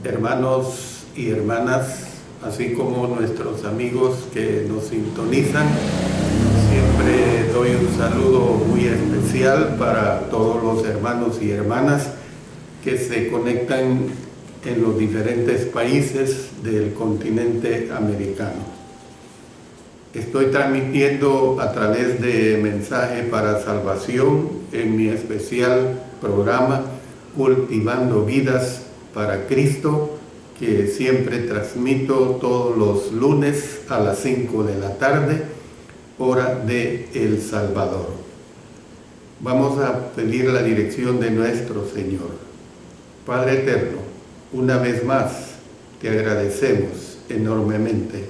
Hermanos y hermanas, así como nuestros amigos que nos sintonizan, siempre doy un saludo muy especial para todos los hermanos y hermanas que se conectan en los diferentes países del continente americano. Estoy transmitiendo a través de Mensaje para Salvación en mi especial programa Cultivando Vidas para Cristo, que siempre transmito todos los lunes a las 5 de la tarde, hora de El Salvador. Vamos a pedir la dirección de nuestro Señor. Padre eterno, una vez más te agradecemos enormemente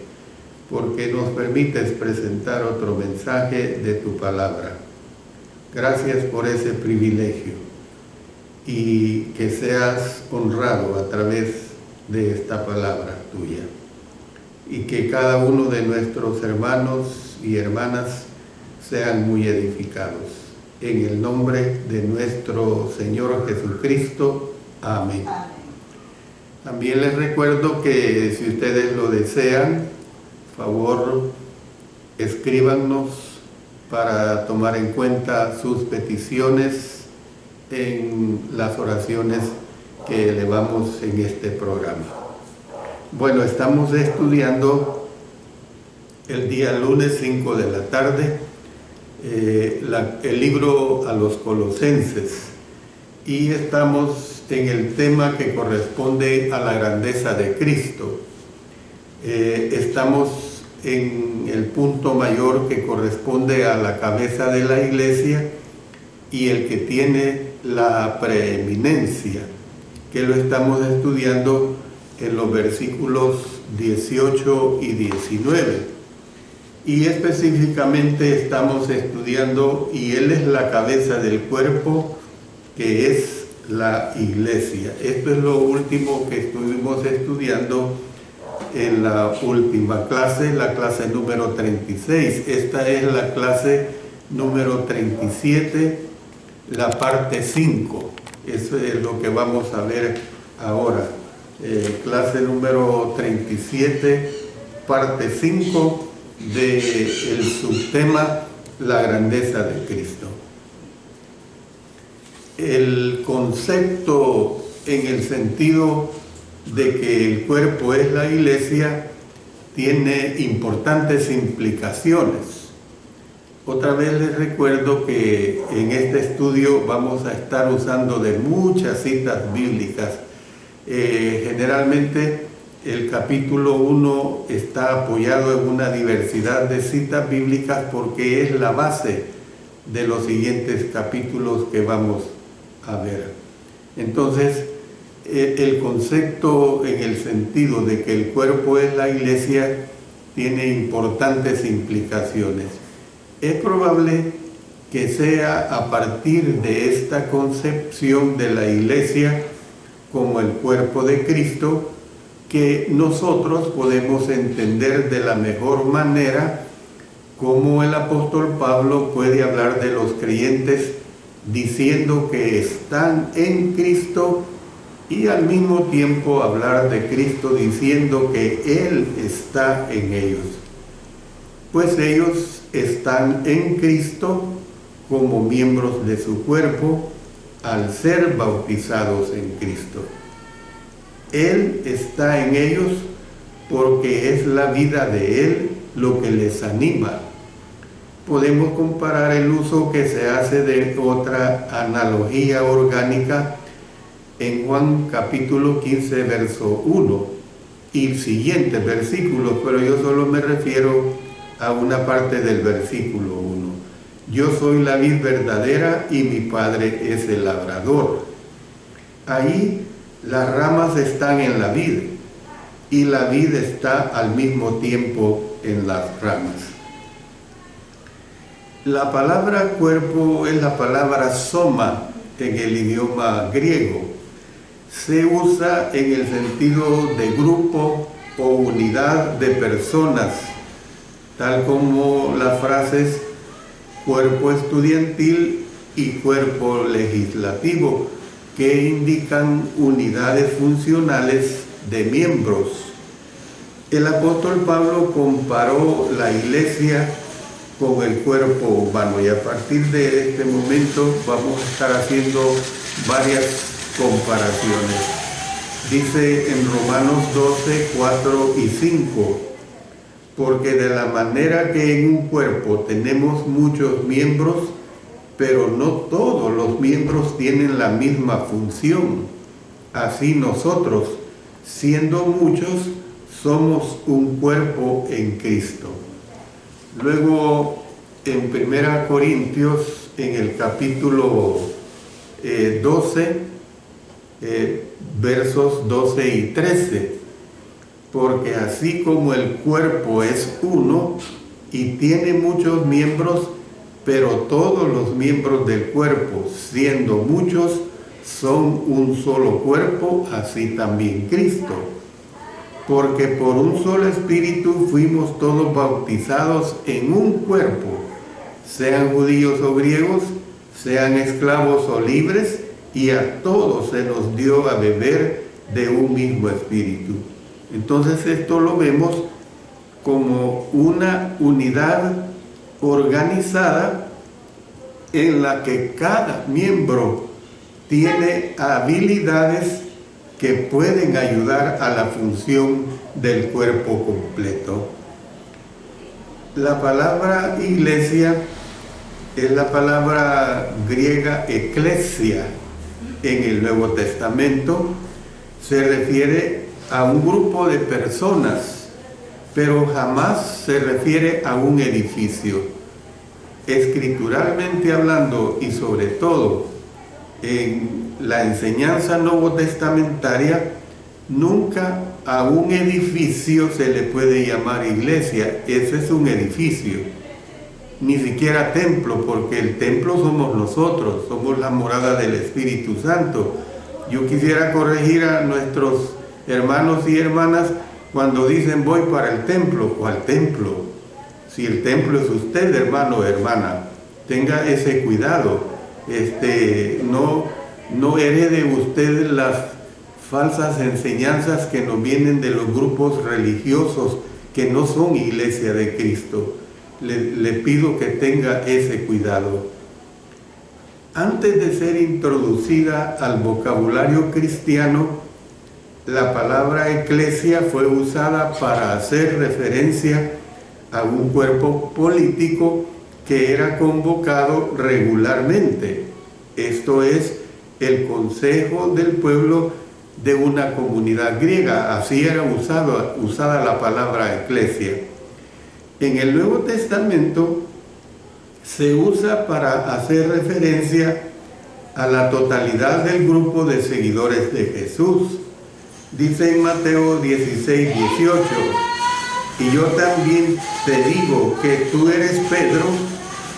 porque nos permites presentar otro mensaje de tu palabra. Gracias por ese privilegio y que seas honrado a través de esta palabra tuya. Y que cada uno de nuestros hermanos y hermanas sean muy edificados. En el nombre de nuestro Señor Jesucristo. Amén. También les recuerdo que si ustedes lo desean, favor, escríbanos para tomar en cuenta sus peticiones en las oraciones que elevamos en este programa. Bueno, estamos estudiando el día lunes 5 de la tarde el libro a los Colosenses y estamos en el tema que corresponde a la grandeza de Cristo. Estamos en el punto mayor que corresponde a la cabeza de la iglesia y el que tiene la preeminencia, que lo estamos estudiando en los versículos 18 y 19. Y específicamente estamos estudiando, y Él es la cabeza del cuerpo, que es la iglesia. Esto es lo último que estuvimos estudiando en la última clase, la clase número 36. Esta es la clase número 37, la parte 5. Eso es lo que vamos a ver ahora. Clase número 37, parte 5 del subtema La grandeza de Cristo. El concepto en el sentido de que el cuerpo es la iglesia tiene importantes implicaciones. Otra vez les recuerdo que en este estudio vamos a estar usando de muchas citas bíblicas. Generalmente el capítulo 1 está apoyado en una diversidad de citas bíblicas porque es la base de los siguientes capítulos que vamos a ver. Entonces, el concepto en el sentido de que el cuerpo es la iglesia tiene importantes implicaciones. Es probable que sea a partir de esta concepción de la iglesia como el cuerpo de Cristo que nosotros podemos entender de la mejor manera cómo el apóstol Pablo puede hablar de los creyentes diciendo que están en Cristo y al mismo tiempo hablar de Cristo diciendo que Él está en ellos. Pues ellos están en Cristo como miembros de su cuerpo al ser bautizados en Cristo. Él está en ellos porque es la vida de Él lo que les anima. Podemos comparar el uso que se hace de otra analogía orgánica en Juan capítulo 15, verso 1 y siguientes versículos, pero yo solo me refiero a una parte del versículo 1. Yo soy la vid verdadera y mi Padre es el labrador. Ahí las ramas están en la vid y la vid está al mismo tiempo en las ramas. La palabra cuerpo es la palabra soma en el idioma griego. Se usa en el sentido de grupo o unidad de personas, tal como las frases cuerpo estudiantil y cuerpo legislativo, que indican unidades funcionales de miembros. El apóstol Pablo comparó la iglesia con el cuerpo humano, y a partir de este momento vamos a estar haciendo varias comparaciones. Dice en Romanos 12, 4 y 5, porque de la manera que en un cuerpo tenemos muchos miembros, pero no todos los miembros tienen la misma función. Así nosotros, siendo muchos, somos un cuerpo en Cristo. Luego, en 1 Corintios, en el capítulo 12, versos 12 y 13, porque así como el cuerpo es uno y tiene muchos miembros, pero todos los miembros del cuerpo, siendo muchos, son un solo cuerpo, así también Cristo. Porque por un solo espíritu fuimos todos bautizados en un cuerpo, sean judíos o griegos, sean esclavos o libres, y a todos se nos dio a beber de un mismo espíritu. Entonces esto lo vemos como una unidad organizada en la que cada miembro tiene habilidades que pueden ayudar a la función del cuerpo completo. La palabra iglesia es la palabra griega eclesia en el Nuevo Testamento. Se refiere a un grupo de personas, pero jamás se refiere a un edificio. Escrituralmente hablando, y sobre todo en la enseñanza novotestamentaria, nunca a un edificio se le puede llamar iglesia. Ese es un edificio, ni siquiera templo, porque el templo somos nosotros, somos la morada del Espíritu Santo. Yo quisiera corregir a nuestros hermanos y hermanas cuando dicen voy para el templo. ¿Cuál templo? Si el templo es usted, hermano o hermana, tenga ese cuidado. No herede usted las falsas enseñanzas que nos vienen de los grupos religiosos que no son iglesia de Cristo. Le pido que tenga ese cuidado. Antes de ser introducida al vocabulario cristiano, la palabra eclesia fue usada para hacer referencia a un cuerpo político que era convocado regularmente. Esto es, el consejo del pueblo de una comunidad griega. Así era usada la palabra eclesia. En el Nuevo Testamento se usa para hacer referencia a la totalidad del grupo de seguidores de Jesús. Dice en Mateo 16, 18, y yo también te digo que tú eres Pedro,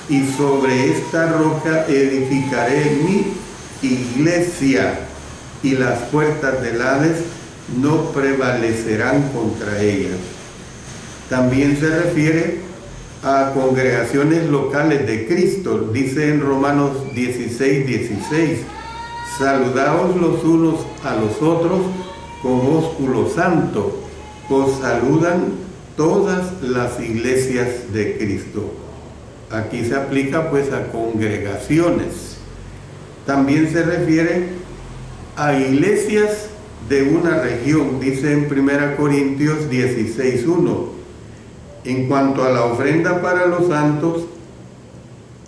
y sobre esta roca edificaré mi iglesia, y las puertas del Hades no prevalecerán contra ella. También se refiere a congregaciones locales de Cristo. Dice en Romanos 16, 16, saludaos los unos a los otros con ósculo santo. Os saludan todas las iglesias de Cristo. Aquí se aplica pues a congregaciones. También se refiere a iglesias de una región. Dice en 1 Corintios 16, 1, en cuanto a la ofrenda para los santos,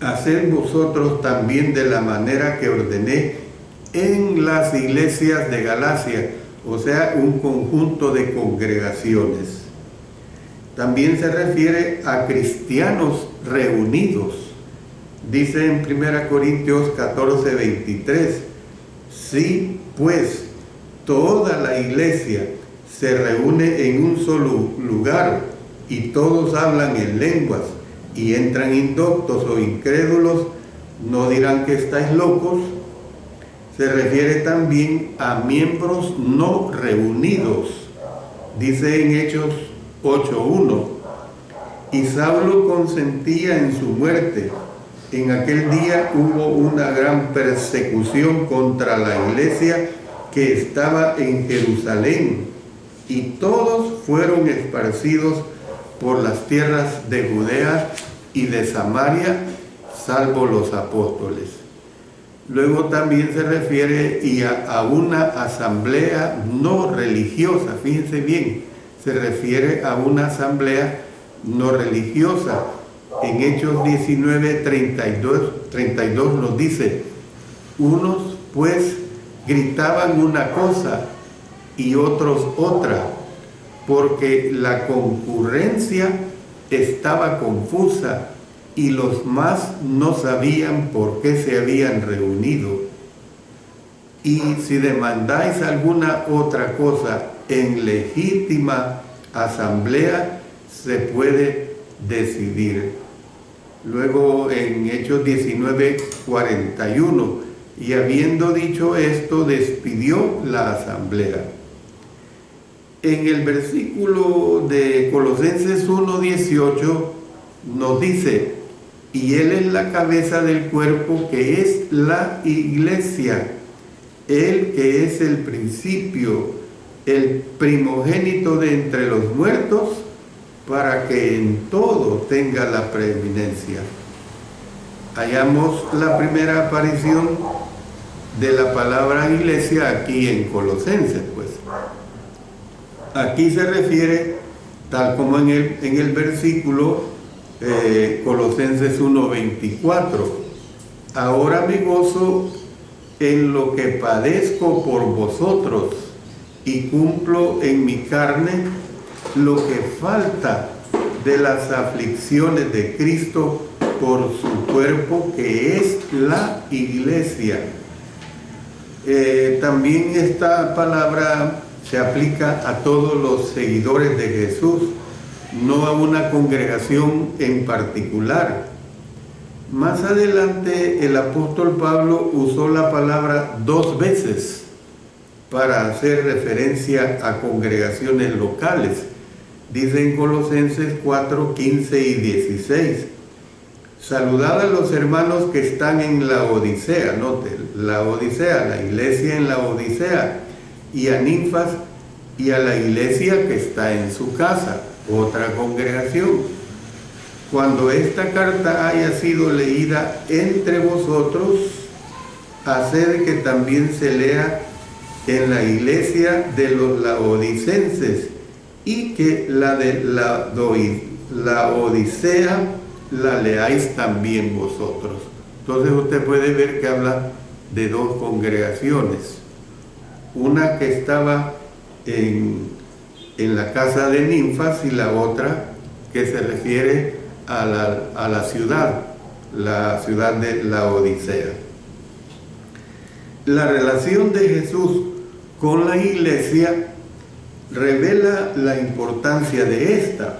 haced vosotros también de la manera que ordené en las iglesias de Galacia, o sea, un conjunto de congregaciones. También se refiere a cristianos reunidos. Dice en 1 Corintios 14, 23, si pues toda la iglesia se reúne en un solo lugar y todos hablan en lenguas y entran indoctos o incrédulos, no dirán que estáis locos. Se refiere también a miembros no reunidos. Dice en Hechos 8:1, y Saulo consentía en su muerte, En aquel día hubo una gran persecución contra la iglesia que estaba en Jerusalén, y todos fueron esparcidos por las tierras de Judea y de Samaria, salvo los apóstoles. Luego también se refiere a una asamblea no religiosa, fíjense bien, se refiere a una asamblea no religiosa. En Hechos 19, 32 nos dice: unos pues gritaban una cosa y otros otra, porque la concurrencia estaba confusa y los más no sabían por qué se habían reunido. Y si demandáis alguna otra cosa en legítima asamblea, se puede decidir. Luego en Hechos 19, 41, y habiendo dicho esto, despidió la asamblea. En el versículo de Colosenses 1, 18 nos dice: y Él es la cabeza del cuerpo, que es la iglesia, Él que es el principio, el primogénito de entre los muertos, para que en todo tenga la preeminencia. Hallamos la primera aparición de la palabra iglesia aquí en Colosenses, pues. Aquí se refiere, tal como en el versículo Colosenses 1:24: ahora me gozo en lo que padezco por vosotros, y cumplo en mi carne lo que falta de las aflicciones de Cristo por su cuerpo, que es la iglesia. También esta palabra se aplica a todos los seguidores de Jesús, no a una congregación en particular. Más adelante el apóstol Pablo usó la palabra 2 veces para hacer referencia a congregaciones locales. Dice en Colosenses 4, 15 y 16: saludad a los hermanos que están en la Odisea, note, la Odisea, la iglesia en la Odisea, y a Ninfas y a la iglesia que está en su casa, otra congregación. Cuando esta carta haya sido leída entre vosotros, haced que también se lea en la iglesia de los laodicenses, y que la de la Odisea la leáis también vosotros. Entonces usted puede ver que habla de 2 congregaciones. Una que estaba en la casa de Ninfas, y la otra que se refiere a la ciudad de la Odisea. La relación de Jesús con la iglesia revela la importancia de esta.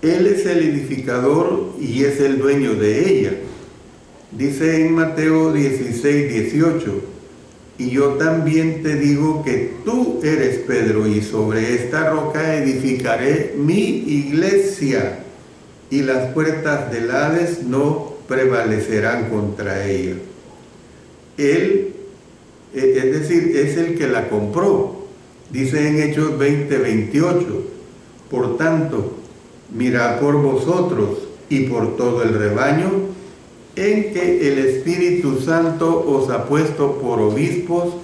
Él es el edificador y es el dueño de ella. Dice en Mateo 16, 18: y yo también te digo que tú eres Pedro, y sobre esta roca edificaré mi iglesia, y las puertas del Hades no prevalecerán contra ella. Él, es decir, es el que la compró. Dice en Hechos 20, 28: por tanto, mirad por vosotros y por todo el rebaño, en que el Espíritu Santo os ha puesto por obispos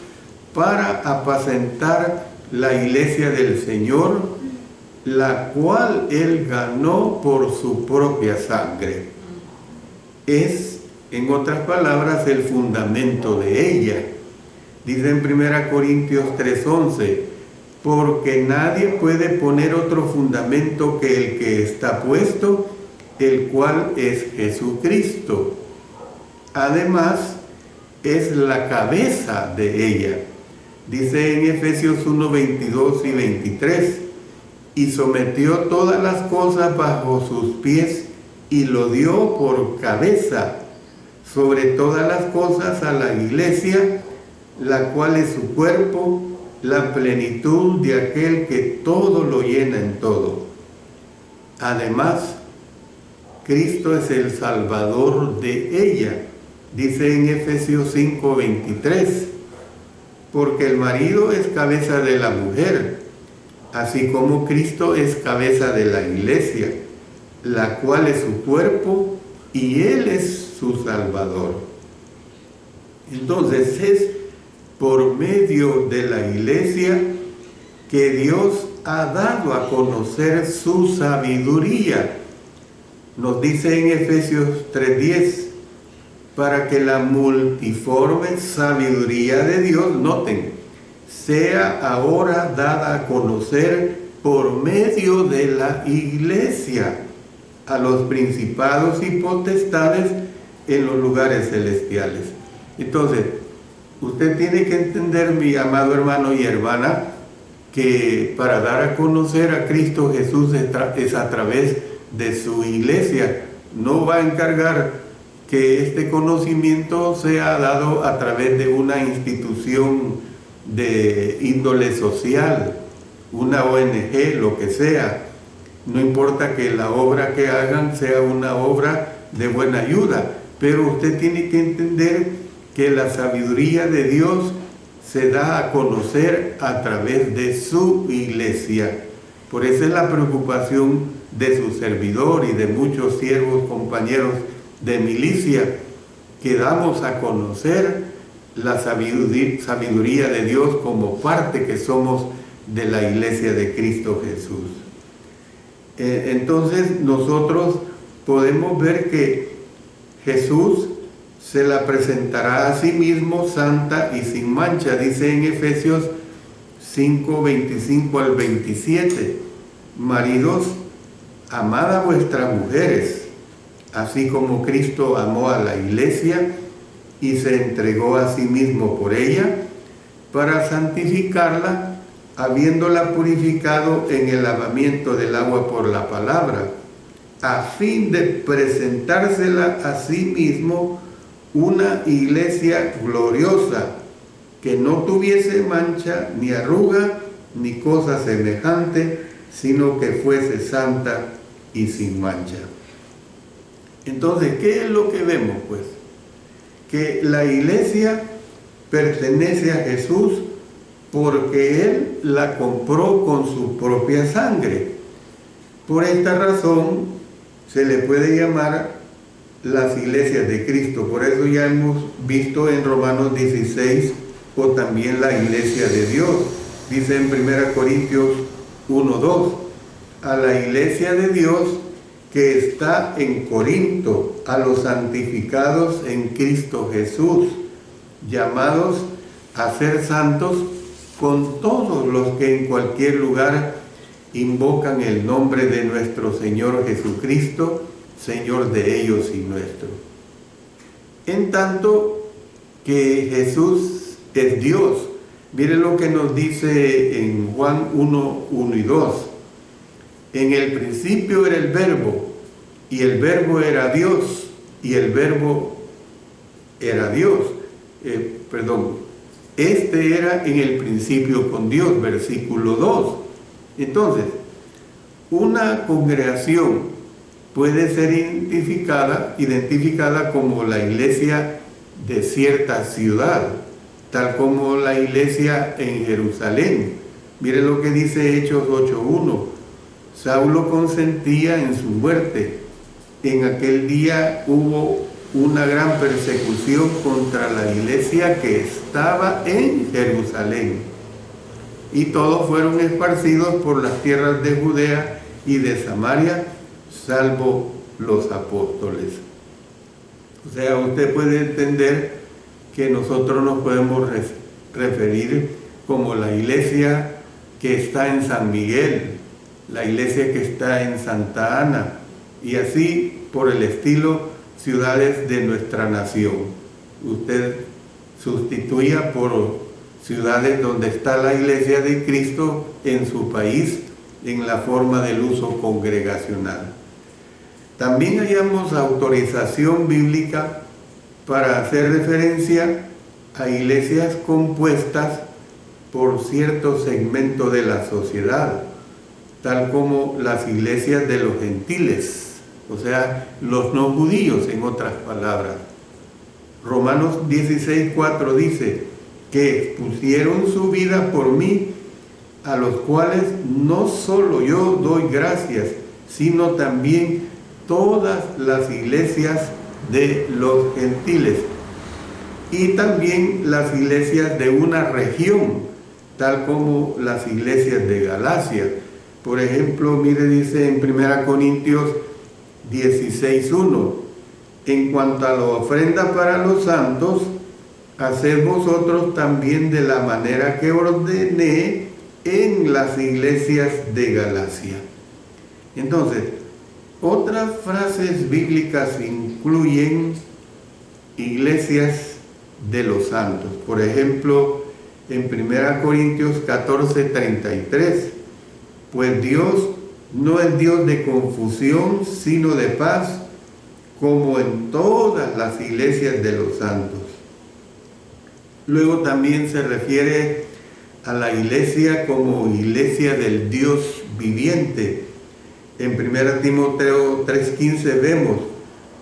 para apacentar la iglesia del Señor, la cual Él ganó por su propia sangre. Es, en otras palabras, el fundamento de ella. Dice en 1 Corintios 3:11: porque nadie puede poner otro fundamento que el que está puesto, el cual es Jesucristo. Además, es la cabeza de ella. Dice en Efesios 1, 22 y 23: y sometió todas las cosas bajo sus pies, y lo dio por cabeza sobre todas las cosas a la iglesia, la cual es su cuerpo, la plenitud de aquel que todo lo llena en todo. Además, Cristo es el Salvador de ella. Dice en Efesios 5:23, porque el marido es cabeza de la mujer, así como Cristo es cabeza de la iglesia, la cual es su cuerpo y Él es su Salvador. Entonces es por medio de la iglesia que Dios ha dado a conocer su sabiduría. Nos dice en Efesios 3:10, para que la multiforme sabiduría de Dios, noten, sea ahora dada a conocer por medio de la iglesia a los principados y potestades en los lugares celestiales. Entonces, usted tiene que entender, mi amado hermano y hermana, que para dar a conocer a Cristo Jesús es a través de su iglesia. No va a encargar que este conocimiento sea dado a través de una institución de índole social, una ONG, lo que sea. No importa que la obra que hagan sea una obra de buena ayuda, pero usted tiene que entender que la sabiduría de Dios se da a conocer a través de su iglesia. Por eso es la preocupación de su servidor y de muchos siervos, compañeros de milicia, que damos a conocer la sabiduría de Dios como parte que somos de la iglesia de Cristo Jesús. Entonces nosotros podemos ver que Jesús se la presentará a sí mismo santa y sin mancha, dice en Efesios 5:25 al 27, maridos, amad a vuestras mujeres, así como Cristo amó a la iglesia y se entregó a sí mismo por ella, para santificarla, habiéndola purificado en el lavamiento del agua por la palabra, a fin de presentársela a sí mismo una iglesia gloriosa, que no tuviese mancha, ni arruga, ni cosa semejante, sino que fuese santa y sin mancha. Entonces, ¿qué es lo que vemos, pues? Que la iglesia pertenece a Jesús porque Él la compró con su propia sangre. Por esta razón se le puede llamar las iglesias de Cristo. Por eso ya hemos visto en Romanos 16, o también la iglesia de Dios. Dice en 1 Corintios 1:2, a la iglesia de Dios que está en Corinto, a los santificados en Cristo Jesús, llamados a ser santos con todos los que en cualquier lugar invocan el nombre de nuestro Señor Jesucristo, Señor de ellos y nuestro. En tanto que Jesús es Dios, miren lo que nos dice en Juan 1:1 y 2. En el principio era el Verbo, y el Verbo era Dios, y el Verbo era Dios. Este era en el principio con Dios, versículo 2. Entonces, una congregación puede ser identificada como la iglesia de cierta ciudad, tal como la iglesia en Jerusalén. Miren lo que dice Hechos 8:1. Saulo consentía en su muerte. En aquel día hubo una gran persecución contra la iglesia que estaba en Jerusalén. Y todos fueron esparcidos por las tierras de Judea y de Samaria, salvo los apóstoles. O sea, usted puede entender que nosotros nos podemos referir como la iglesia que está en San Miguel, la iglesia que está en Santa Ana, y así por el estilo ciudades de nuestra nación. Usted sustituya por ciudades donde está la iglesia de Cristo en su país en la forma del uso congregacional. También hallamos autorización bíblica para hacer referencia a iglesias compuestas por cierto segmento de la sociedad, tal como las iglesias de los gentiles. o sea, los no judíos, en otras palabras. Romanos 16:4 dice que pusieron su vida por mí, a los cuales no solo yo doy gracias, sino también todas las iglesias de los gentiles y también las iglesias de una región, tal como las iglesias de Galacia. Por ejemplo, mire, dice en 1 Corintios 16:1, en cuanto a la ofrenda para los santos, haced vosotros también de la manera que ordené en las iglesias de Galacia. Entonces, otras frases bíblicas incluyen iglesias de los santos. Por ejemplo, en 1 Corintios 14:33, pues Dios no es Dios de confusión, sino de paz, como en todas las iglesias de los santos. Luego también se refiere a la iglesia como iglesia del Dios viviente. En 1 Timoteo 3:15 vemos,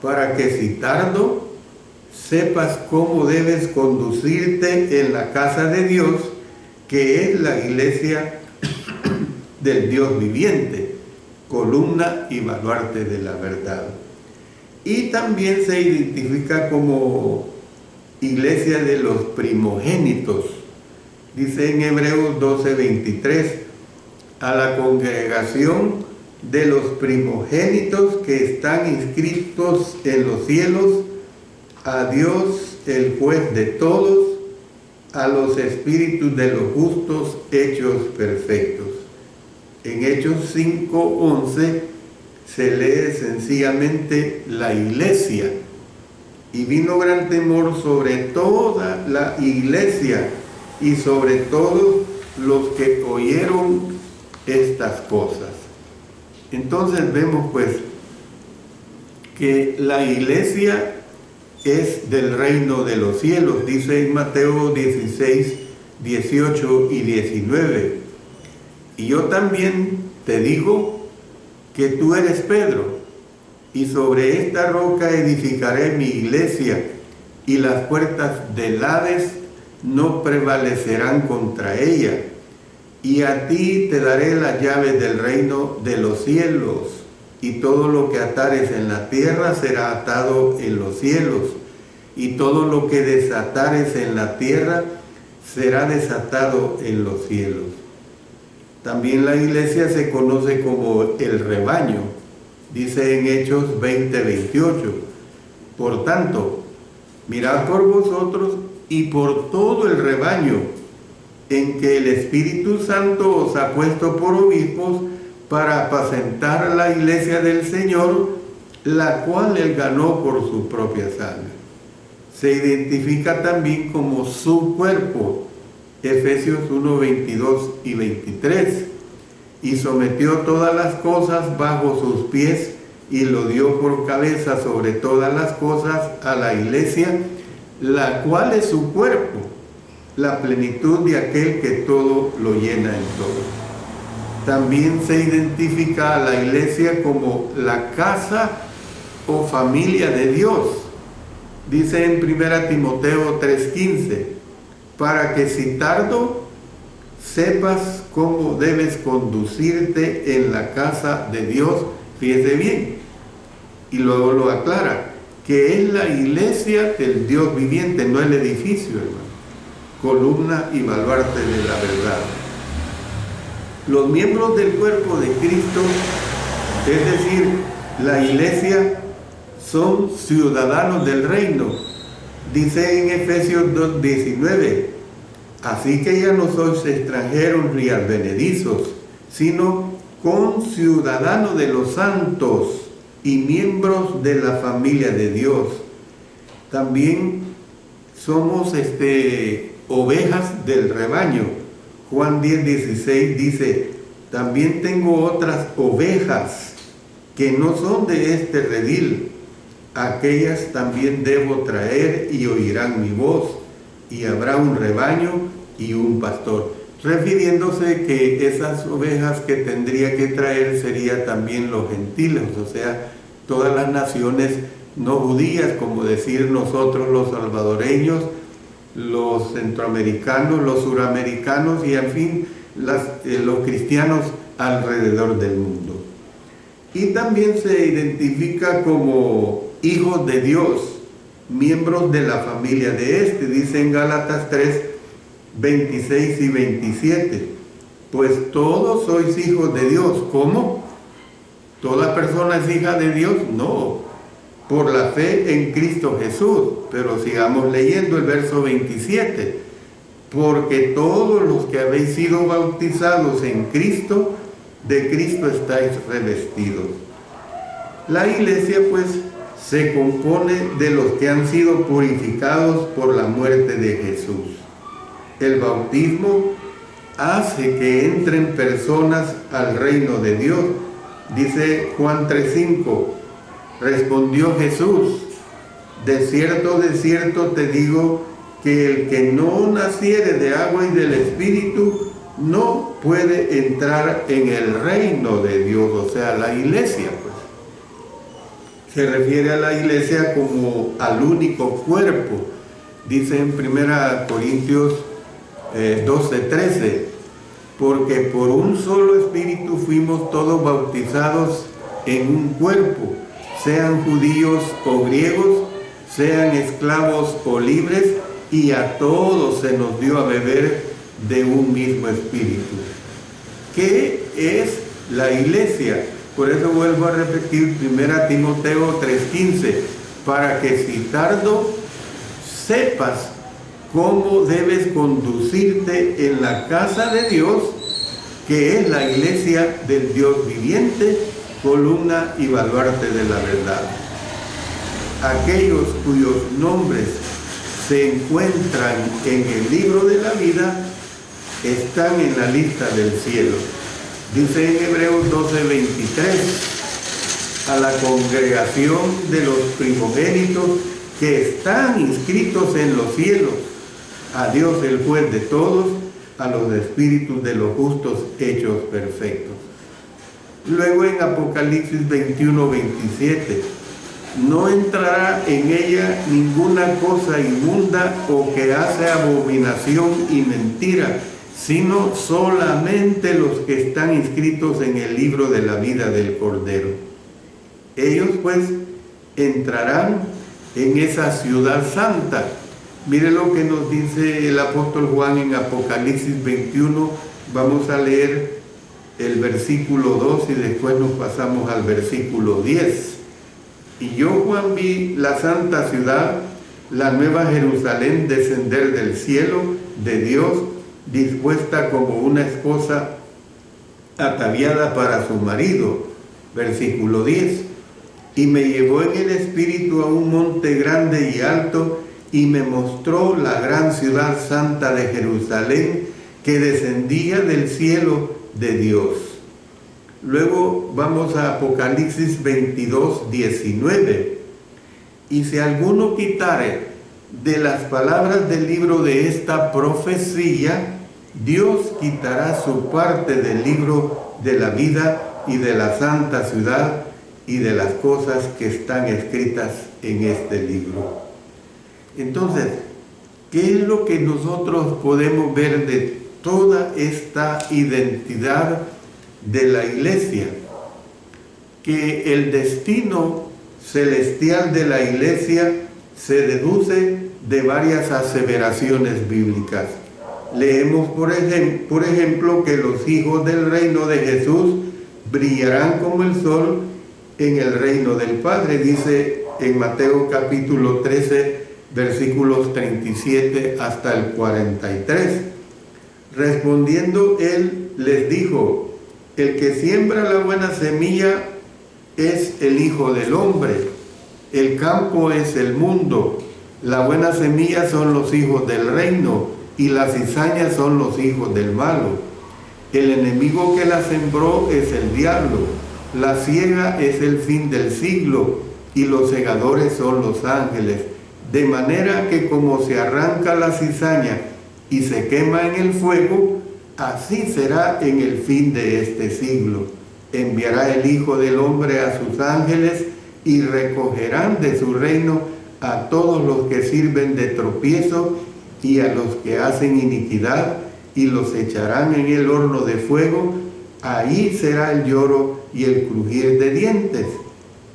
para que si tardo, sepas cómo debes conducirte en la casa de Dios, que es la iglesia del Dios viviente, columna y baluarte de la verdad. Y también se identifica como iglesia de los primogénitos. Dice en Hebreos 12:23, a la congregación de los primogénitos que están inscritos en los cielos, a Dios el juez de todos, a los espíritus de los justos hechos perfectos. En Hechos 5:11 se lee sencillamente la iglesia, y vino gran temor sobre toda la iglesia y sobre todos los que oyeron estas cosas. Entonces vemos pues que la iglesia es del reino de los cielos, dice en Mateo 16:18 y 19. Y yo también te digo que tú eres Pedro, y sobre esta roca edificaré mi iglesia, y las puertas del Hades no prevalecerán contra ella. Y a ti te daré las llaves del reino de los cielos, y todo lo que atares en la tierra será atado en los cielos, y todo lo que desatares en la tierra será desatado en los cielos. También la iglesia se conoce como el rebaño, dice en Hechos 20:28. Por tanto, mirad por vosotros y por todo el rebaño, en que el Espíritu Santo os ha puesto por obispos para apacentar la iglesia del Señor, la cual él ganó por su propia sangre. Se identifica también como su cuerpo, Efesios 1:22 y 23, y sometió todas las cosas bajo sus pies y lo dio por cabeza sobre todas las cosas a la iglesia, la cual es su cuerpo, la plenitud de aquel que todo lo llena en todo. También se identifica a la iglesia como la casa o familia de Dios. Dice en 1 Timoteo 3:15, para que si tardo, sepas cómo debes conducirte en la casa de Dios. Fíjese bien, y luego lo aclara, que es la iglesia del Dios viviente, no el edificio, hermano, columna y baluarte de la verdad. Los miembros del cuerpo de Cristo, es decir, la iglesia, son ciudadanos del reino. Dice en Efesios 2:19, así que ya no sois extranjeros ni advenedizos, sino conciudadanos de los santos y miembros de la familia de Dios. También somos ovejas del rebaño. Juan 10:16 dice, también tengo otras ovejas que no son de este redil. Aquellas también debo traer y oirán mi voz, y habrá un rebaño y un pastor. Refiriéndose que esas ovejas que tendría que traer serían también los gentiles, o sea, todas las naciones no judías, como decir nosotros los salvadoreños, los centroamericanos, los suramericanos y en fin, los cristianos alrededor del mundo. Y también se identifica como hijos de Dios, miembros de la familia de este, dice en Gálatas 3, 26 y 27. Pues todos sois hijos de Dios. ¿Cómo? ¿Toda persona es hija de Dios? No, por la fe en Cristo Jesús. Pero sigamos leyendo el verso 27. Porque todos los que habéis sido bautizados en Cristo, de Cristo estáis revestidos. La iglesia pues se compone de los que han sido purificados por la muerte de Jesús. El bautismo hace que entren personas al reino de Dios. Dice Juan 3:5, respondió Jesús, de cierto te digo, que el que no naciere de agua y del Espíritu no puede entrar en el reino de Dios, o sea, la iglesia, pues. Se refiere a la iglesia como al único cuerpo. Dice en 1 Corintios 12:13, porque por un solo espíritu fuimos todos bautizados en un cuerpo, sean judíos o griegos, sean esclavos o libres, y a todos se nos dio a beber de un mismo espíritu. ¿Qué es la iglesia? Por eso vuelvo a repetir 1 Timoteo 3:15, para que si tardo sepas cómo debes conducirte en la casa de Dios, que es la iglesia del Dios viviente, columna y baluarte de la verdad. Aquellos cuyos nombres se encuentran en el libro de la vida están en la lista del cielo. Dice en Hebreos 12:23, a la congregación de los primogénitos que están inscritos en los cielos, a Dios el juez de todos, a los espíritus de los justos hechos perfectos. Luego en Apocalipsis 21:27, no entrará en ella ninguna cosa inmunda o que hace abominación y mentira, sino solamente los que están inscritos en el libro de la vida del Cordero. Ellos pues entrarán en esa ciudad santa. Mire lo que nos dice el apóstol Juan en Apocalipsis 21. Vamos a leer el versículo 2 y después nos pasamos al versículo 10. Y yo, Juan, vi la santa ciudad, la nueva Jerusalén, descender del cielo de Dios, dispuesta como una esposa ataviada para su marido. Versículo 10. Y me llevó en el espíritu a un monte grande y alto, y me mostró la gran ciudad santa de Jerusalén, que descendía del cielo de Dios. Luego vamos a Apocalipsis 22:19. Y si alguno quitare de las palabras del libro de esta profecía, Dios quitará su parte del libro de la vida y de la santa ciudad y de las cosas que están escritas en este libro. Entonces, ¿qué es lo que nosotros podemos ver de toda esta identidad de la iglesia? Que el destino celestial de la iglesia se deduce de varias aseveraciones bíblicas. Leemos, por ejemplo, que los hijos del reino de Jesús brillarán como el sol en el reino del Padre, dice en Mateo capítulo 13, versículos 37 hasta el 43. Respondiendo él les dijo, el que siembra la buena semilla es el Hijo del Hombre, el campo es el mundo, la buena semilla son los hijos del reino y las cizañas son los hijos del malo. El enemigo que la sembró es el diablo, la siega es el fin del siglo y los segadores son los ángeles. De manera que como se arranca la cizaña y se quema en el fuego, así será en el fin de este siglo. Enviará el Hijo del Hombre a sus ángeles y recogerán de su reino a todos los que sirven de tropiezo y a los que hacen iniquidad, y los echarán en el horno de fuego. Ahí será el lloro y el crujir de dientes.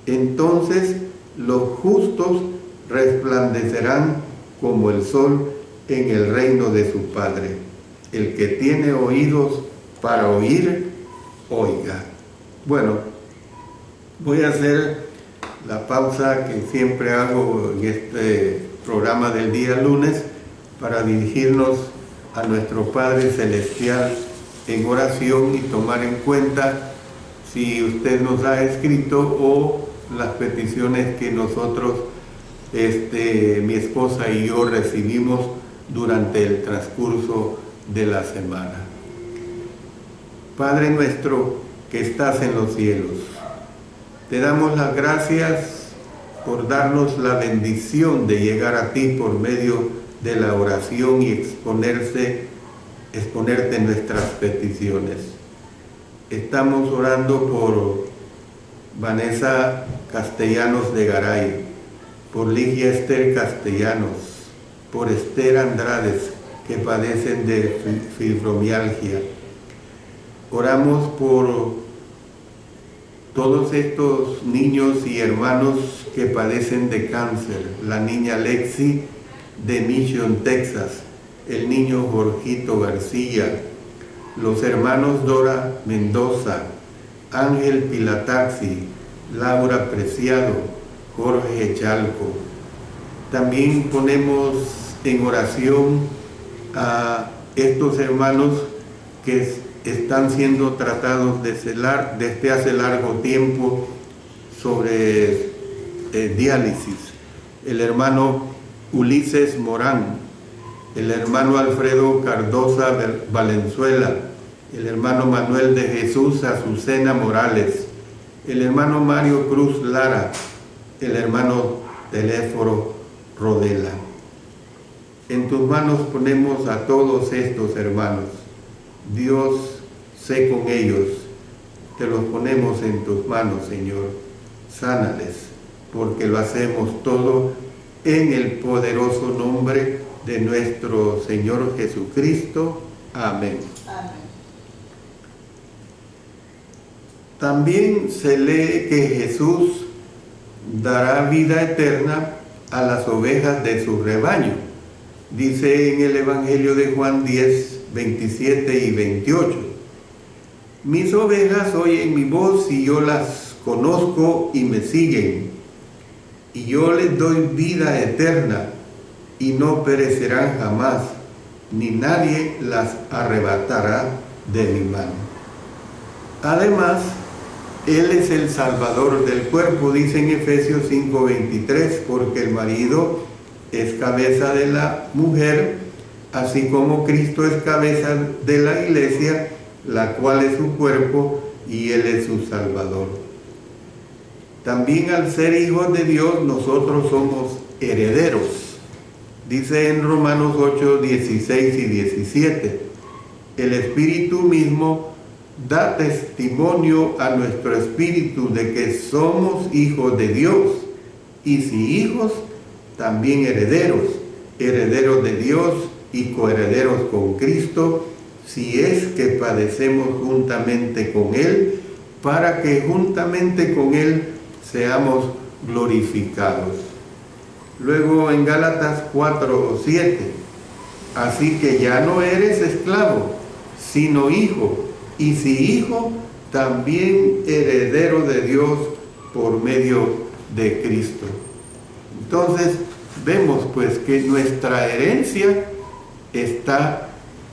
Entonces los justos resplandecerán como el sol en el reino de su Padre. El que tiene oídos para oír, oiga. Bueno, voy a hacer la pausa que siempre hago en este programa del día lunes para dirigirnos a nuestro Padre Celestial en oración y tomar en cuenta si usted nos ha escrito o las peticiones que nosotros, mi esposa y yo recibimos durante el transcurso de la semana. Padre nuestro que estás en los cielos, te damos las gracias por darnos la bendición de llegar a ti por medio de la oración y exponerte nuestras peticiones. Estamos orando por Vanessa Castellanos de Garay, por Ligia Esther Castellanos, por Esther Andrades, que padecen de fibromialgia. Oramos por todos estos niños y hermanos que padecen de cáncer, la niña Lexi de Mission, Texas, el niño Jorgito García, los hermanos Dora Mendoza, Ángel Pilataxi, Laura Preciado, Jorge Chalco. También ponemos en oración a estos hermanos que están siendo tratados desde hace largo tiempo sobre diálisis. El hermano Ulises Morán, el hermano Alfredo Cardoza Valenzuela, el hermano Manuel de Jesús Azucena Morales, el hermano Mario Cruz Lara, el hermano Teléforo Rodela. En tus manos ponemos a todos estos hermanos. Dios, sé con ellos. Te los ponemos en tus manos, Señor. Sánales, porque lo hacemos todo en el poderoso nombre de nuestro Señor Jesucristo. Amén. Amén. También se lee que Jesús dará vida eterna a las ovejas de su rebaño. Dice en el Evangelio de Juan 10, 27 y 28. Mis ovejas oyen mi voz y yo las conozco y me siguen. Y yo les doy vida eterna y no perecerán jamás, ni nadie las arrebatará de mi mano. Además, Él es el Salvador del cuerpo, dice en Efesios 5:23, porque el marido es cabeza de la mujer, así como Cristo es cabeza de la iglesia, la cual es su cuerpo y Él es su Salvador. También al ser hijos de Dios, nosotros somos herederos. Dice en Romanos 8, 16 y 17, el Espíritu mismo da testimonio a nuestro espíritu de que somos hijos de Dios, y si hijos, también herederos, herederos de Dios y coherederos con Cristo, si es que padecemos juntamente con Él, para que juntamente con Él seamos glorificados. Luego en Gálatas 4:7, así que ya no eres esclavo, sino hijo, y si hijo, también heredero de Dios por medio de Cristo. Entonces, vemos pues que nuestra herencia está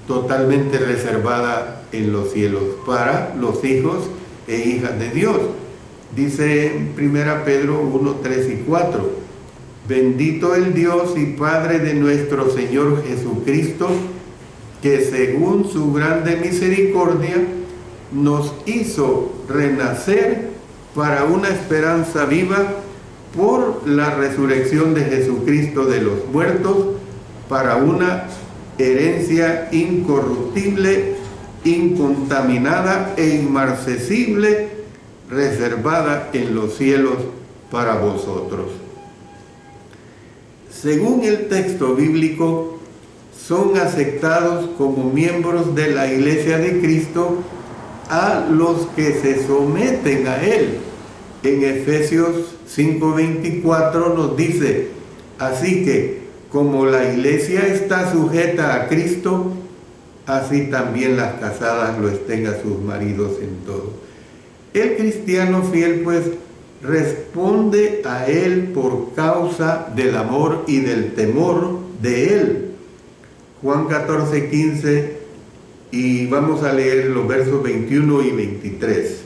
totalmente reservada en los cielos para los hijos e hijas de Dios. Dice en 1 Pedro 1, 3 y 4, bendito el Dios y Padre de nuestro Señor Jesucristo, que según su grande misericordia nos hizo renacer para una esperanza viva por la resurrección de Jesucristo de los muertos, para una herencia incorruptible, incontaminada e inmarcesible, reservada en los cielos para vosotros. Según el texto bíblico, son aceptados como miembros de la Iglesia de Cristo a los que se someten a Él. En Efesios 5:24 nos dice: así que, como la Iglesia está sujeta a Cristo, así también las casadas lo estén a sus maridos en todo. El cristiano fiel, pues, responde a Él por causa del amor y del temor de Él. Juan 14:15, y vamos a leer los versos 21 y 23.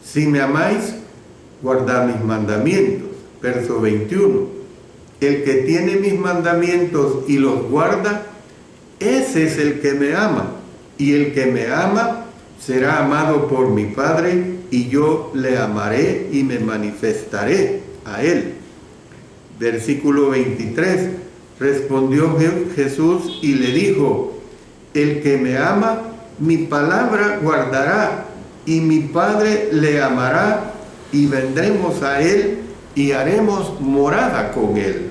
Si me amáis, guardad mis mandamientos. Verso 21. El que tiene mis mandamientos y los guarda, ese es el que me ama. Y el que me ama será amado por mi Padre, y yo le amaré y me manifestaré a él. Versículo 23. Respondió Jesús y le dijo: el que me ama, mi palabra guardará, y mi Padre le amará, y vendremos a él y haremos morada con él.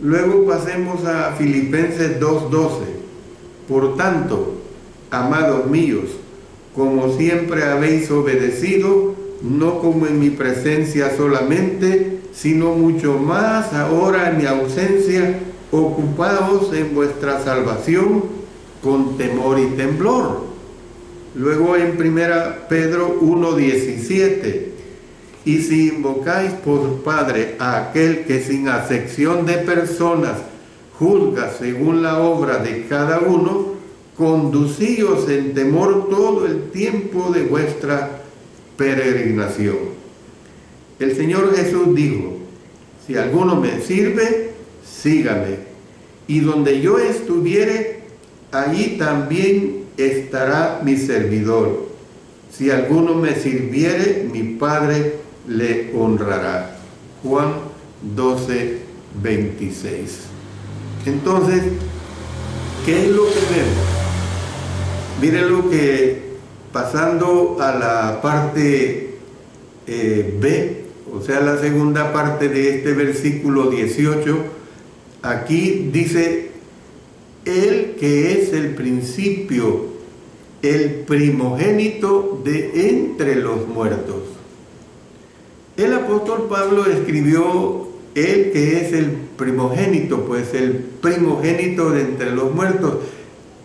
Luego pasemos a Filipenses 2:12. Por tanto, amados míos, como siempre habéis obedecido, no como en mi presencia solamente, sino mucho más ahora en mi ausencia, ocupaos en vuestra salvación con temor y temblor. Luego en 1 Pedro 1:17, y si invocáis por Padre a aquel que sin acepción de personas juzga según la obra de cada uno, conducíos en temor todo el tiempo de vuestra peregrinación. El Señor Jesús dijo: si alguno me sirve, sígame, y donde yo estuviere, allí también estará mi servidor. Si alguno me sirviere, mi Padre le honrará. Juan 12:26. Entonces, ¿qué es lo que vemos? Miren lo que, pasando a la parte B, o sea, la segunda parte de este versículo 18, aquí dice: Él que es el principio, el primogénito de entre los muertos. El apóstol Pablo escribió: Él que es el primogénito, pues el primogénito de entre los muertos,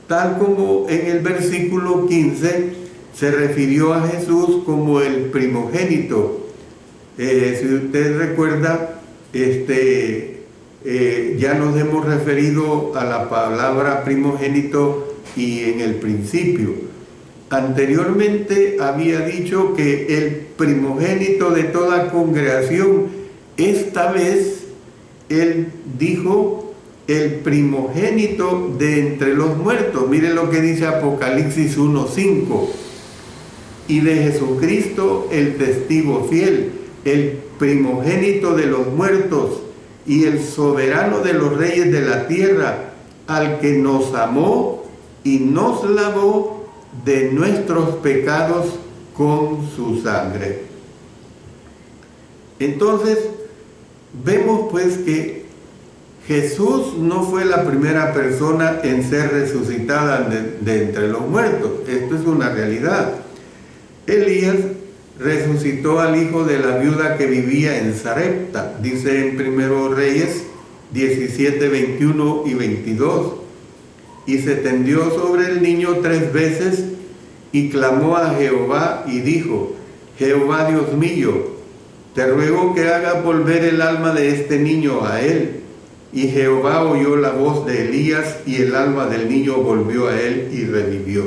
tal como en el versículo 15 se refirió a Jesús como el primogénito. Si usted recuerda, ya nos hemos referido a la palabra primogénito y en el principio. Anteriormente había dicho que el primogénito de toda congregación, esta vez él dijo el primogénito de entre los muertos. Miren lo que dice Apocalipsis 1:5. Y de Jesucristo el testigo fiel, el primogénito de los muertos y el soberano de los reyes de la tierra, al que nos amó y nos lavó de nuestros pecados con su sangre. Entonces, vemos pues que Jesús no fue la primera persona en ser resucitada de entre los muertos. Esto es una realidad. Elías resucitó al hijo de la viuda que vivía en Sarepta, dice en 1 Reyes 17, 21 y 22. Y se tendió sobre el niño 3 veces y clamó a Jehová y dijo: Jehová Dios mío, te ruego que hagas volver el alma de este niño a él. Y Jehová oyó la voz de Elías, y el alma del niño volvió a él y revivió.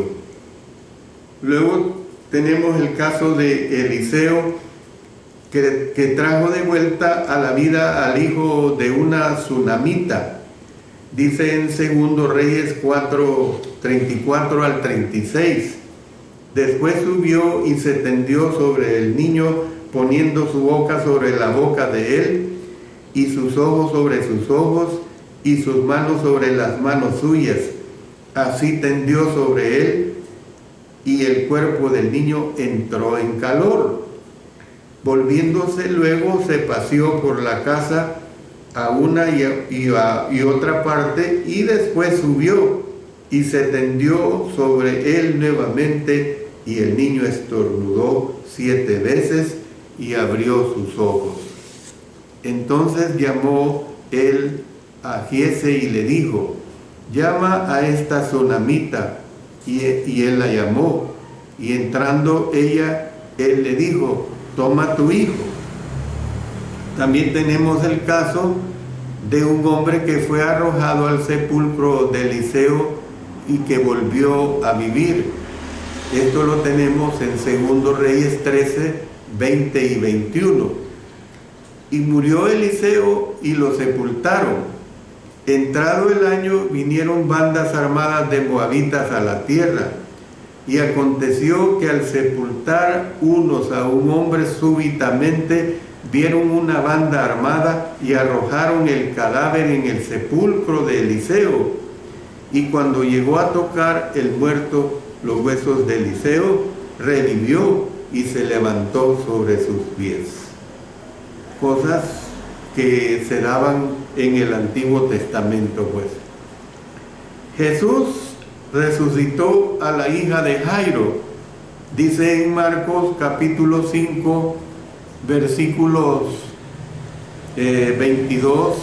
Luego tenemos el caso de Eliseo, que trajo de vuelta a la vida al hijo de una tsunamita. Dice en 2 Reyes 4, 34 al 36. Después subió y se tendió sobre el niño, poniendo su boca sobre la boca de él, y sus ojos sobre sus ojos, y sus manos sobre las manos suyas. Así tendió sobre él, y el cuerpo del niño entró en calor. Volviéndose luego se paseó por la casa a una y otra parte, y después subió y se tendió sobre él nuevamente, y el niño estornudó 7 veces y abrió sus ojos. Entonces llamó él a Giese y le dijo: llama a esta tsunamita. Y él la llamó, y entrando ella, él le dijo: toma tu hijo. También tenemos el caso de un hombre que fue arrojado al sepulcro de Eliseo y que volvió a vivir. Esto lo tenemos en 2 Reyes 13, 20 y 21. Y murió Eliseo y lo sepultaron. Entrado el año, vinieron bandas armadas de moabitas a la tierra. Y aconteció que al sepultar unos a un hombre, súbitamente vieron una banda armada y arrojaron el cadáver en el sepulcro de Eliseo. Y cuando llegó a tocar el muerto los huesos de Eliseo, revivió y se levantó sobre sus pies. Cosas que se daban en el Antiguo Testamento, pues. Jesús resucitó a la hija de Jairo. Dice en Marcos capítulo 5, versículos 22,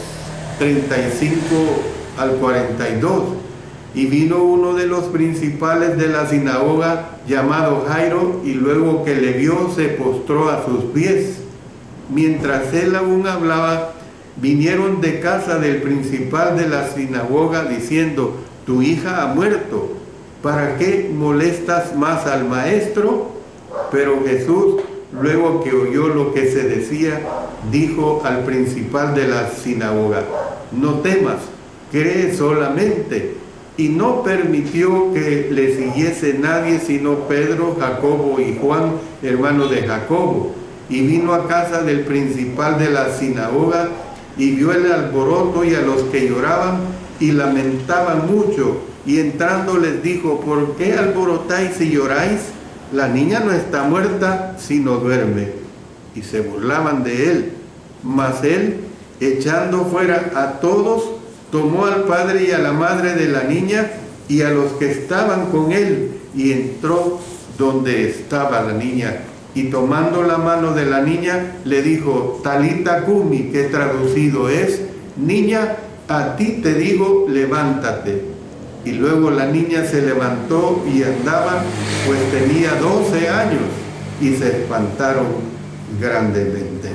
35 al 42. Y vino uno de los principales de la sinagoga, llamado Jairo, y luego que le vio, se postró a sus pies. Mientras él aún hablaba, vinieron de casa del principal de la sinagoga, diciendo: tu hija ha muerto, ¿para qué molestas más al maestro? Pero Jesús, luego que oyó lo que se decía, dijo al principal de la sinagoga: no temas, cree solamente. Y no permitió que le siguiese nadie sino Pedro, Jacobo y Juan, hermano de Jacobo. Y vino a casa del principal de la sinagoga y vio el alboroto y a los que lloraban y lamentaban mucho. Y entrando les dijo: ¿por qué alborotáis y lloráis? La niña no está muerta, sino duerme. Y se burlaban de él. Mas él, echando fuera a todos, tomó al padre y a la madre de la niña y a los que estaban con él, y entró donde estaba la niña. Y tomando la mano de la niña, le dijo: Talita cumi, que traducido es: niña, a ti te digo, levántate. Y luego la niña se levantó y andaba, pues tenía 12 años, y se espantaron grandemente.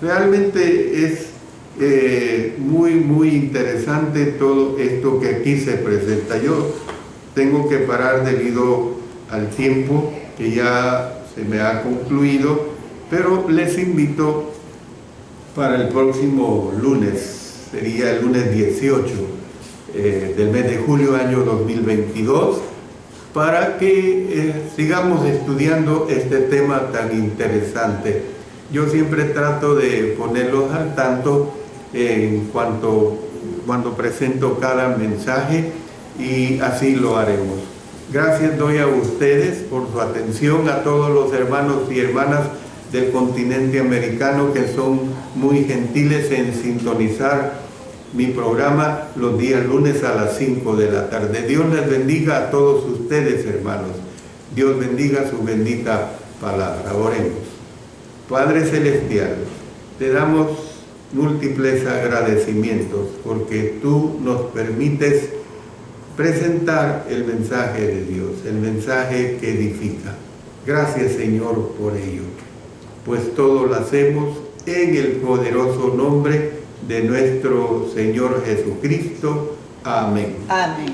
Realmente es muy interesante todo esto que aquí se presenta. Yo tengo que parar debido al tiempo que ya se me ha concluido, pero les invito para el próximo lunes, sería el lunes 18 del mes de julio año 2022, para que sigamos estudiando este tema tan interesante. Yo siempre trato de ponerlos al tanto cuando presento cada mensaje, y así lo haremos. Gracias doy a ustedes por su atención, a todos los hermanos y hermanas del continente americano que son muy gentiles en sintonizar mi programa los días lunes a las 5 de la tarde. Dios les bendiga a todos ustedes, hermanos. Dios bendiga su bendita palabra. Oremos. Padre Celestial, te damos múltiples agradecimientos porque tú nos permites presentar el mensaje de Dios, el mensaje que edifica. Gracias, Señor, por ello, pues todo lo hacemos en el poderoso nombre de nuestro Señor Jesucristo. Amén. Amén.